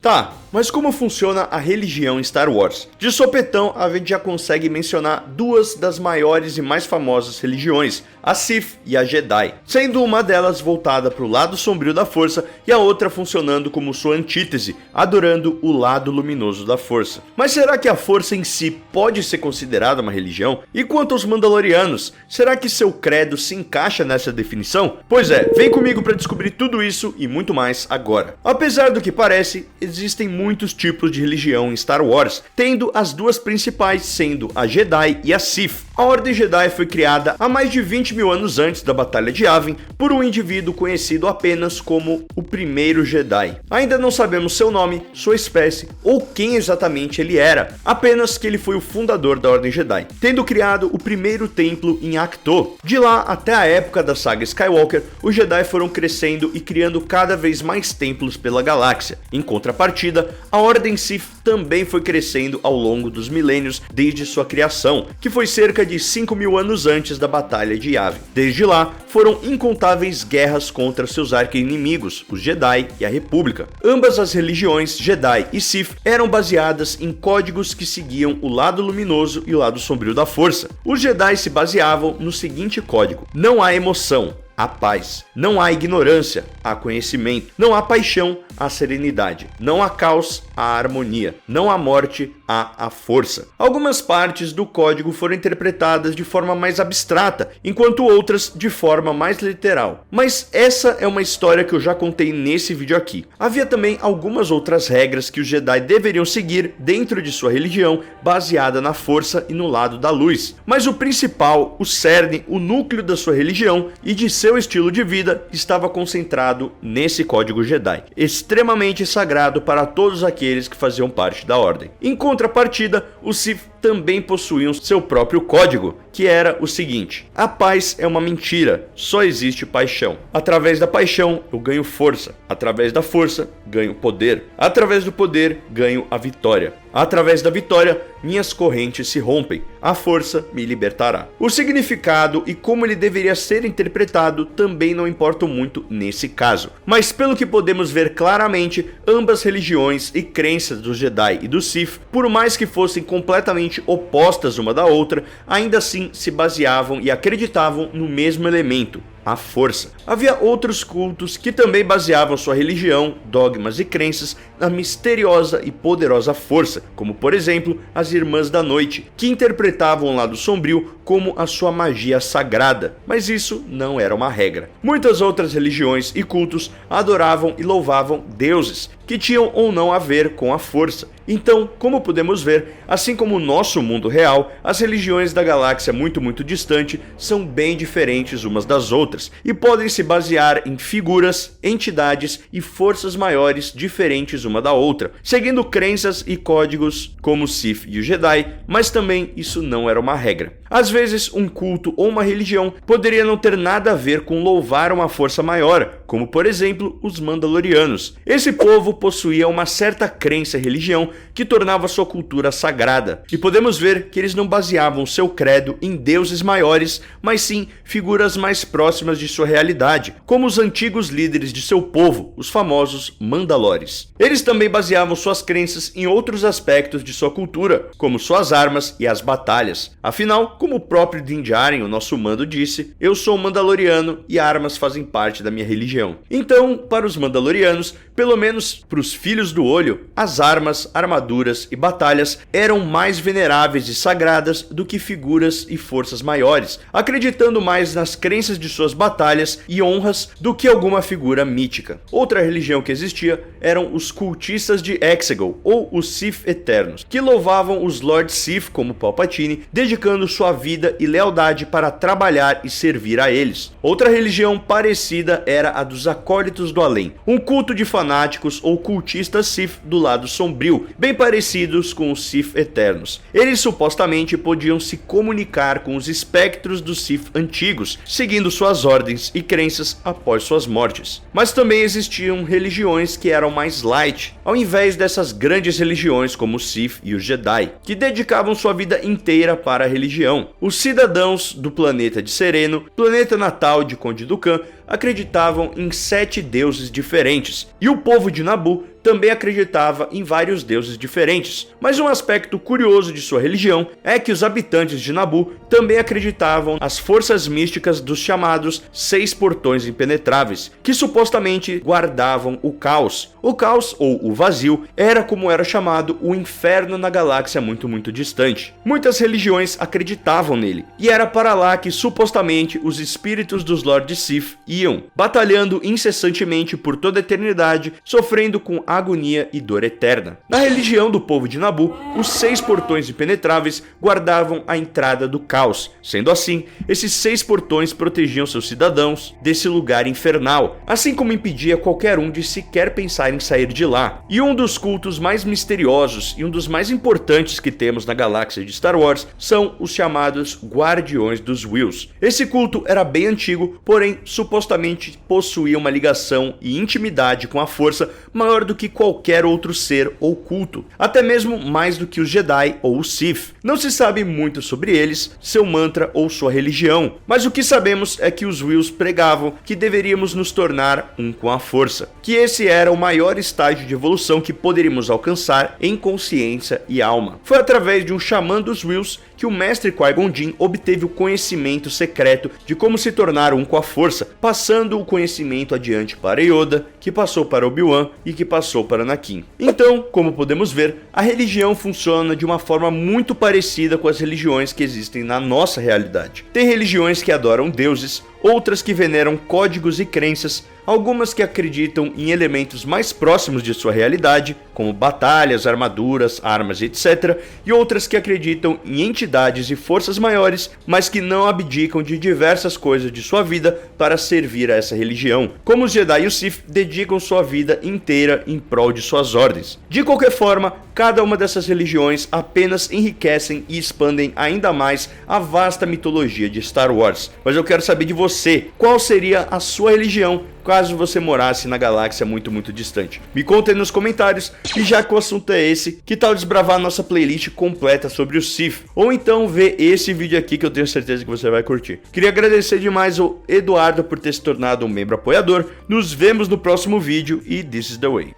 Tá, mas como funciona a religião em Star Wars? De sopetão, a gente já consegue mencionar duas das maiores e mais famosas religiões, a Sith e a Jedi, sendo uma delas voltada para o lado sombrio da força e a outra funcionando como sua antítese, adorando o lado luminoso da força. Mas será que a força em si pode ser considerada uma religião? E quanto aos Mandalorianos, será que seu credo se encaixa nessa definição? Pois é, vem comigo para descobrir tudo isso e muito mais agora. Apesar do que parece, existem muitos tipos de religião em Star Wars, tendo as duas principais sendo a Jedi e a Sith. A Ordem Jedi foi criada há mais de 20 mil anos antes da Batalha de Yavin por um indivíduo conhecido apenas como o primeiro Jedi. Ainda não sabemos seu nome, sua espécie ou quem exatamente ele era, apenas que ele foi o fundador da Ordem Jedi, tendo criado o primeiro templo em Ahch-To. De lá até a época da saga Skywalker, os Jedi foram crescendo e criando cada vez mais templos pela galáxia. Em contrapartida, a Ordem Sith também foi crescendo ao longo dos milênios desde sua criação, que foi cerca de 5 mil anos antes da Batalha de Yavin. Desde lá, foram incontáveis guerras contra seus arqui-inimigos, os Jedi e a República. Ambas as religiões, Jedi e Sith, eram baseadas em códigos que seguiam o lado luminoso e o lado sombrio da força. Os Jedi se baseavam no seguinte código: não há emoção, há paz. Não há ignorância, há conhecimento. Não há paixão, há serenidade. Não há caos, há harmonia. Não há morte, há a força. Algumas partes do código foram interpretadas de forma mais abstrata, enquanto outras de forma mais literal. Mas essa é uma história que eu já contei nesse vídeo aqui. Havia também algumas outras regras que os Jedi deveriam seguir dentro de sua religião, baseada na força e no lado da luz. Mas o principal, o cerne, o núcleo da sua religião e de seu estilo de vida estava concentrado nesse código Jedi, extremamente sagrado para todos aqueles que faziam parte da ordem. Em contrapartida, os Sith também possuíam seu próprio código, que era o seguinte: a paz é uma mentira, só existe paixão. Através da paixão eu ganho força, através da força ganho poder, através do poder ganho a vitória. Através da vitória, minhas correntes se rompem, a força me libertará. O significado e como ele deveria ser interpretado também não importam muito nesse caso, mas pelo que podemos ver claramente, ambas religiões e crenças dos Jedi e dos Sith, por mais que fossem completamente opostas uma da outra, ainda assim se baseavam e acreditavam no mesmo elemento: a força. Havia outros cultos que também baseavam sua religião, dogmas e crenças na misteriosa e poderosa força, como por exemplo as Irmãs da Noite, que interpretavam o lado sombrio como a sua magia sagrada, mas isso não era uma regra. Muitas outras religiões e cultos adoravam e louvavam deuses, que tinham ou não a ver com a força. Então, como podemos ver, assim como o nosso mundo real, as religiões da galáxia muito distante são bem diferentes umas das outras e podem se basear em figuras, entidades e forças maiores diferentes uma da outra, seguindo crenças e códigos como o Sith e o Jedi, mas também isso não era uma regra. Às vezes, um culto ou uma religião poderia não ter nada a ver com louvar uma força maior, como por exemplo os Mandalorianos. Esse povo possuía uma certa crença e religião que tornava sua cultura sagrada, e podemos ver que eles não baseavam seu credo em deuses maiores, mas sim figuras mais próximas de sua realidade, como os antigos líderes de seu povo, os famosos Mandalores. Eles também baseavam suas crenças em outros aspectos de sua cultura, como suas armas e as batalhas. Afinal, como o próprio Din Djarin, o nosso mando, disse: eu sou um Mandaloriano e armas fazem parte da minha religião. Então, para os Mandalorianos, pelo menos para os Filhos do Olho, as armas, armaduras e batalhas eram mais veneráveis e sagradas do que figuras e forças maiores, acreditando mais nas crenças de suas batalhas e honras do que alguma figura mítica. Outra religião que existia eram os cultistas de Exegol, ou os Sith Eternos, que louvavam os Lord Sith como Palpatine, dedicando sua vida e lealdade para trabalhar e servir a eles. Outra religião parecida era a dos Acólitos do Além, um culto de fanáticos ou cultistas Sith do lado sombrio, bem parecidos com os Sith Eternos. Eles supostamente podiam se comunicar com os espectros dos Sith antigos, seguindo suas ordens e crenças após suas mortes. Mas também existiam religiões que eram mais light, ao invés dessas grandes religiões como os Sith e os Jedi, que dedicavam sua vida inteira para a religião. Os cidadãos do planeta de Sereno, planeta natal de Conde Dooku, acreditavam em 7 deuses diferentes, e o povo de Naboo também acreditava em vários deuses diferentes. Mas um aspecto curioso de sua religião é que os habitantes de Naboo também acreditavam nas forças místicas dos chamados 6 portões impenetráveis, que supostamente guardavam o caos. O caos, ou o vazio, era como era chamado o inferno na galáxia muito distante. Muitas religiões acreditavam nele, e era para lá que supostamente os espíritos dos Lords Sith iam, batalhando incessantemente por toda a eternidade, sofrendo com agonia e dor eterna. Na religião do povo de Naboo, os 6 portões impenetráveis guardavam a entrada do caos. Sendo assim, esses 6 portões protegiam seus cidadãos desse lugar infernal, assim como impedia qualquer um de sequer pensar em sair de lá. E um dos cultos mais misteriosos e um dos mais importantes que temos na galáxia de Star Wars são os chamados Guardiões dos Whills. Esse culto era bem antigo, porém supostamente possuía uma ligação e intimidade com a força maior do que qualquer outro ser ou culto, até mesmo mais do que os Jedi ou os Sith. Não se sabe muito sobre eles, seu mantra ou sua religião, mas o que sabemos é que os Whills pregavam que deveríamos nos tornar um com a força, que esse era o maior estágio de evolução que poderíamos alcançar em consciência e alma. Foi através de um xamã dos Whills que o mestre Qui-Gon Jinn obteve o conhecimento secreto de como se tornar um com a força, passando o conhecimento adiante para Yoda, que passou para Obi-Wan e que passou para Anakin. Então, como podemos ver, a religião funciona de uma forma muito parecida com as religiões que existem na nossa realidade. Tem religiões que adoram deuses, outras que veneram códigos e crenças, algumas que acreditam em elementos mais próximos de sua realidade, como batalhas, armaduras, armas, etc., e outras que acreditam em entidades e forças maiores, mas que não abdicam de diversas coisas de sua vida para servir a essa religião, como os Jedi e os Sith dedicam sua vida inteira em prol de suas ordens. De qualquer forma, cada uma dessas religiões apenas enriquecem e expandem ainda mais a vasta mitologia de Star Wars. Mas eu quero saber de você, qual seria a sua religião caso você morasse na galáxia muito distante? Me conta aí nos comentários, e já que o assunto é esse, que tal desbravar a nossa playlist completa sobre o Sith? Ou então ver esse vídeo aqui que eu tenho certeza que você vai curtir. Queria agradecer demais ao Eduardo por ter se tornado um membro apoiador. Nos vemos no próximo vídeo e this is the way.